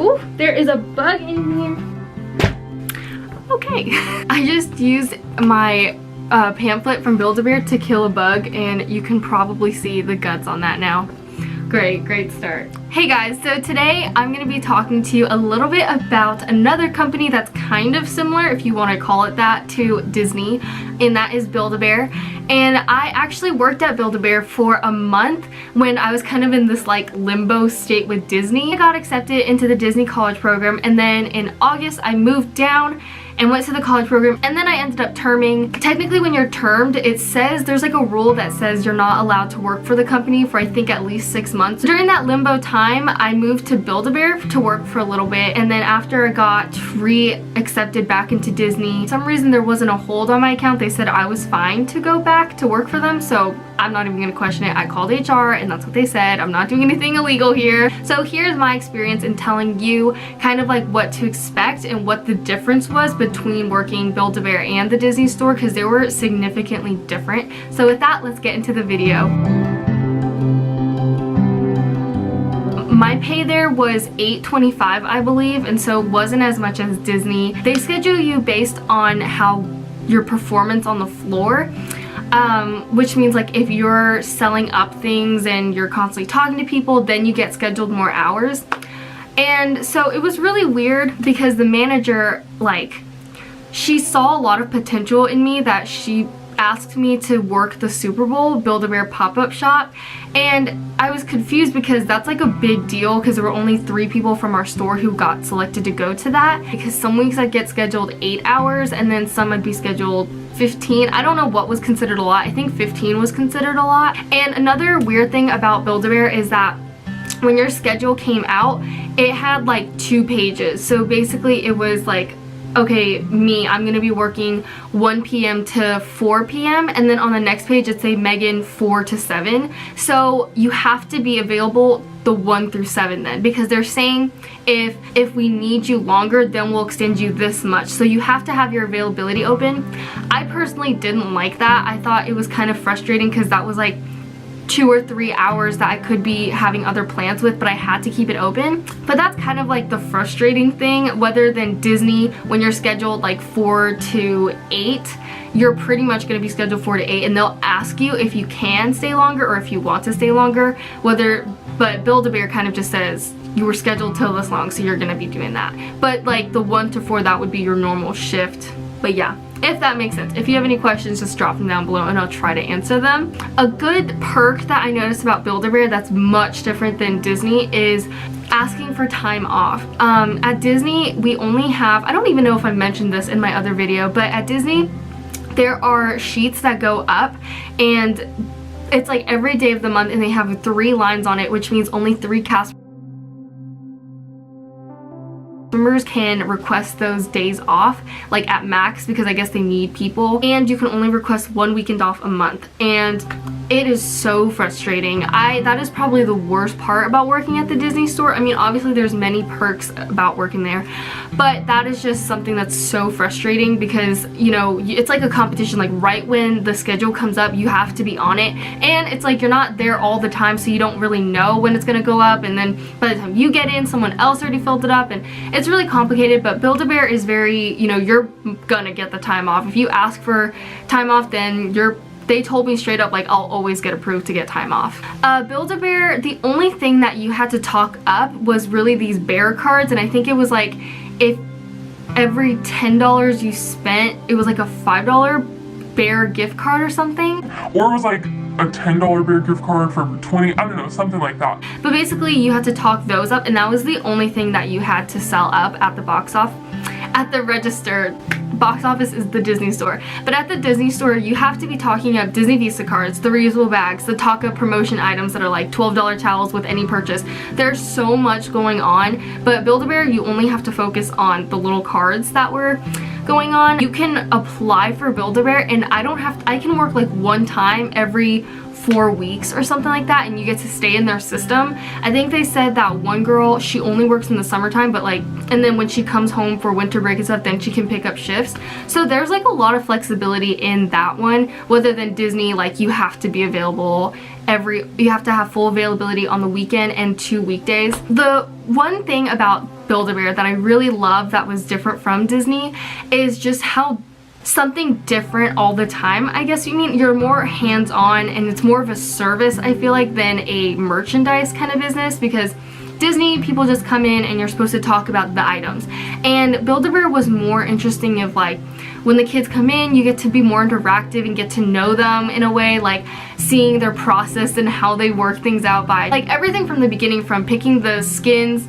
Ooh, there is a bug in here. Okay. I just used my pamphlet from Build-A-Bear to kill a bug, and you can probably see the guts on that now. Great start. Hey guys, so today I'm going to be talking to you a little bit about another company that's kind of similar, if you want to call it that, to Disney, and that is Build-A-Bear. And I actually worked at Build-A-Bear for a month when I was kind of in this like limbo state with Disney. I got accepted into the Disney college program, and then in August I moved down and went to the college program, and then I ended up terming. Technically when you're termed, it says there's like a rule that says you're not allowed to work for the company for I think at least 6 months. During that limbo time, I moved to Build-A-Bear to work for a little bit, and then after I got re-accepted back into Disney, for some reason there wasn't a hold on my account. They said I was fine to go back to work for them, so I'm not even gonna question it. I called HR and that's what they said. I'm not doing anything illegal here. So here's my experience in telling you kind of like what to expect and what the difference was between working Build-A-Bear and the Disney store, because they were significantly different. So with that, let's get into the video. My pay there was $8.25, I believe, and so it wasn't as much as Disney. They schedule you based on how your performance on the floor. Which means like if you're selling up things and you're constantly talking to people, then you get scheduled more hours. And so it was really weird because the manager, like, she saw a lot of potential in me that she asked me to work the Super Bowl Build-A-Bear pop-up shop, and I was confused because that's like a big deal because there were only 3 people from our store who got selected to go to that, because some weeks I'd get scheduled 8 hours and then some I'd be scheduled 15. I don't know what was considered a lot. I think 15 was considered a lot. And another weird thing about Build-A-Bear is that when your schedule came out, it had like 2 pages. So basically it was like, okay, I'm gonna be working 1 p.m. to 4 p.m. and then on the next page it'd say Megan 4 to 7. So you have to be available the 1 through 7 then, because they're saying if we need you longer, then we'll extend you this much. So you have to have your availability open. I personally didn't like that. I thought it was kind of frustrating because that was like 2 or 3 hours that I could be having other plans with, but I had to keep it open. But that's kind of like the frustrating thing, whether than Disney, when you're scheduled like 4 to 8, you're pretty much going to be scheduled 4 to 8, and they'll ask you if you can stay longer or if you want to stay longer, but Build-A-Bear kind of just says you were scheduled till this long, so you're going to be doing that. But like the 1 to 4, that would be your normal shift. But yeah, if that makes sense. If you have any questions, just drop them down below and I'll try to answer them. A good perk that I noticed about Build-A-Bear that's much different than Disney is asking for time off. At Disney, we only have, I don't even know if I mentioned this in my other video, but at Disney, there are sheets that go up, and it's like every day of the month, and they have 3 lines on it, which means only 3 cast members can request those days off, like at max, because I guess they need people, and you can only request 1 weekend off a month, and it is so frustrating. That is probably the worst part about working at the Disney store. I mean, obviously there's many perks about working there, but that is just something that's so frustrating because, you know, it's like a competition. Like right when the schedule comes up, you have to be on it, and it's like you're not there all the time, so you don't really know when it's gonna go up, and then by the time you get in, someone else already filled it up, and it's really complicated. But Build-A-Bear is very, you know, you're gonna get the time off. If you ask for time off, then they told me straight up, like, I'll always get approved to get time off. Build-A-Bear, the only thing that you had to talk up was really these bear cards, and I think it was like if every $10 you spent, it was like a $5 bear gift card or something. Or it was like a $10 bear gift card for 20, I don't know, something like that. But basically you had to talk those up, and that was the only thing that you had to sell up at the box office. At the register, box office is the Disney store, but at the Disney store you have to be talking up Disney Visa cards, the reusable bags, the talk up promotion items that are like $12 towels with any purchase. There's so much going on, but Build-A-Bear, you only have to focus on the little cards that were going on. You can apply for Build-A-Bear, and I can work like 1 time every 4 weeks or something like that, and you get to stay in their system. I think they said that one girl, she only works in the summertime, but like, and then when she comes home for winter break and stuff, then she can pick up shifts. So there's like a lot of flexibility in that one, rather than Disney, like you have to be available you have to have full availability on the weekend and 2 weekdays. The one thing about Build-A-Bear that I really love that was different from Disney is just how something different all the time, I guess you mean. You're more hands-on and it's more of a service, I feel like, than a merchandise kind of business, because Disney, people just come in and you're supposed to talk about the items. And Build-A-Bear was more interesting of like, when the kids come in, you get to be more interactive and get to know them in a way, like seeing their process and how they work things out by like everything from the beginning, from picking the skins,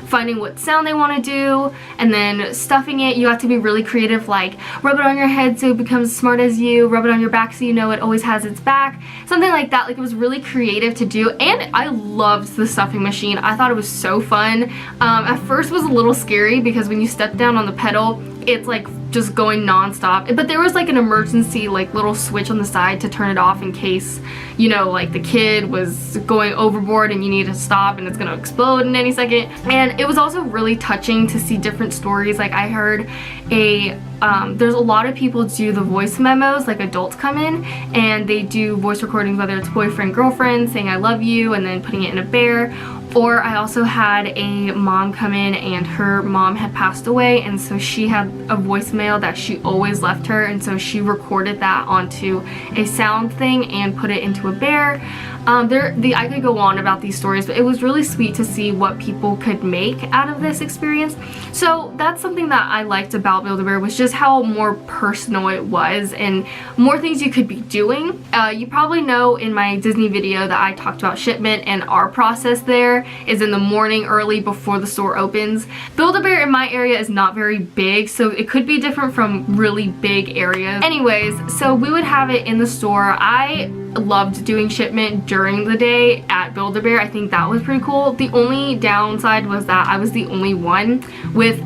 finding what sound they want to do, and then stuffing it. You have to be really creative, like rub it on your head so it becomes smart as you, rub it on your back so you know it always has its back, something like that. Like, it was really creative to do, and I loved the stuffing machine. I thought it was so fun. At first it was a little scary because when you step down on the pedal, it's like just going non-stop, but there was like an emergency like little switch on the side to turn it off in case, you know, like the kid was going overboard and you need to stop and it's gonna explode in any second. And it was also really touching to see different stories. Like, I heard there's a lot of people do the voice memos, like adults come in and they do voice recordings, whether it's boyfriend, girlfriend, saying I love you and then putting it in a bear. Or I also had a mom come in and her mom had passed away, and so she had a voicemail that she always left her, and so she recorded that onto a sound thing and put it into a bear. I could go on about these stories, but it was really sweet to see what people could make out of this experience. So that's something that I liked about Build-A-Bear, was just how more personal it was and more things you could be doing. You probably know in my Disney video that I talked about shipment, and our process there is in the morning early before the store opens. Build-A-Bear in my area is not very big, so it could be different from really big areas. Anyways, so we would have it in the store. I loved doing shipment during the day at Build-A-Bear. I think that was pretty cool. The only downside was that I was the only one with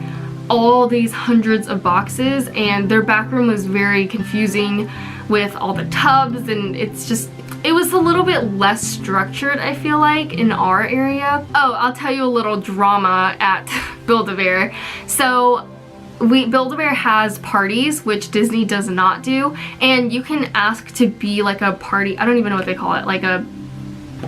all these hundreds of boxes, and their back room was very confusing with all the tubs, and it was a little bit less structured, I feel like, in our area. Oh, I'll tell you a little drama at Build-A-Bear. So Build-A-Bear has parties, which Disney does not do, and you can ask to be like a party, I don't even know what they call it, like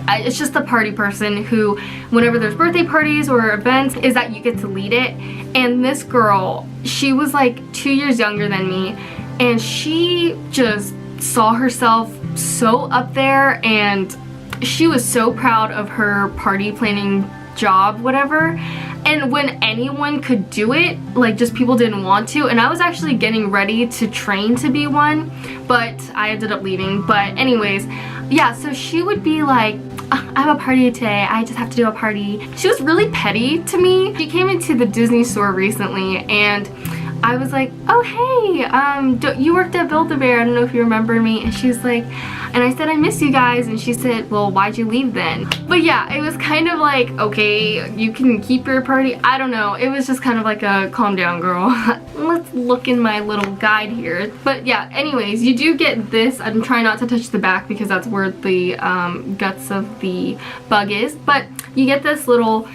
it's just the party person who, whenever there's birthday parties or events, is that you get to lead it. And this girl, she was like 2 years younger than me, and she just saw herself so up there, and she was so proud of her party planning job, whatever. And when anyone could do it, like, just people didn't want to. And I was actually getting ready to train to be one, but I ended up leaving. But anyways, yeah, so she would be like, I have a party today, I just have to do a party. She was really petty to me. She came into the Disney store recently, and I was like, oh hey, you worked at Build-A-Bear, I don't know if you remember me. And she was like, and I said, I miss you guys. And she said, well, why'd you leave then? But yeah, it was kind of like, okay, you can keep your party. I don't know, it was just kind of like a calm down, girl. Let's look in my little guide here. But yeah, anyways, you do get this. I'm trying not to touch the back because that's where the guts of the bug is. But you get this little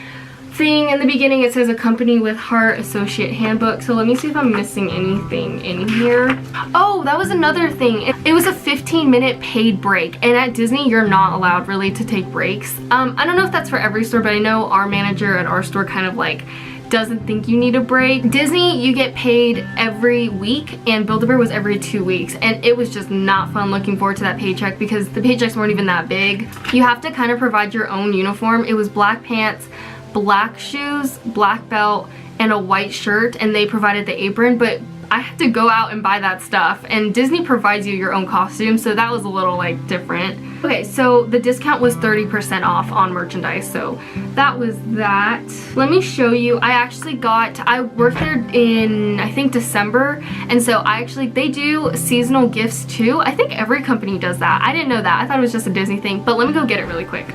thing in the beginning. It says accompany with Heart Associate Handbook. So let me see if I'm missing anything in here. Oh, that was another thing. It was a 15-minute paid break, and at Disney you're not allowed really to take breaks. I don't know if that's for every store, but I know our manager at our store kind of like doesn't think you need a break. Disney, you get paid every week, and Build-A-Bear was every 2 weeks, and it was just not fun looking forward to that paycheck because the paychecks weren't even that big. You have to kind of provide your own uniform. It was black pants, black shoes, black belt, and a white shirt, and they provided the apron, but I had to go out and buy that stuff, and Disney provides you your own costume, so that was a little like different. Okay, so the discount was 30% off on merchandise, so that was that. Let me show you. I worked there in, I think, December, and so they do seasonal gifts too. I think every company does that. I didn't know that. I thought it was just a Disney thing, but let me go get it really quick.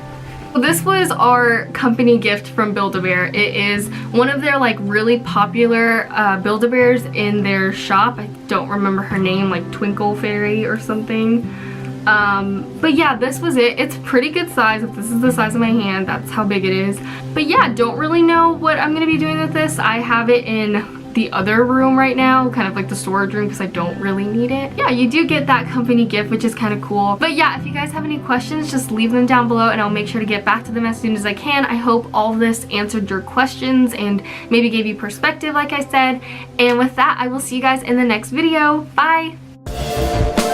This was our company gift from Build-A-Bear. It is one of their like really popular Build-A-Bears in their shop. I don't remember her name, like Twinkle Fairy or something. But yeah, this was it. It's pretty good size. If this is the size of my hand, that's how big it is. But yeah, don't really know what I'm gonna be doing with this. I have it in the other room right now, kind of like the storage room, because I don't really need it. Yeah, you do get that company gift, which is kind of cool. But yeah, if you guys have any questions, just leave them down below and I'll make sure to get back to them as soon as I can. I hope all of this answered your questions and maybe gave you perspective, like I said. And with that, I will see you guys in the next video. Bye!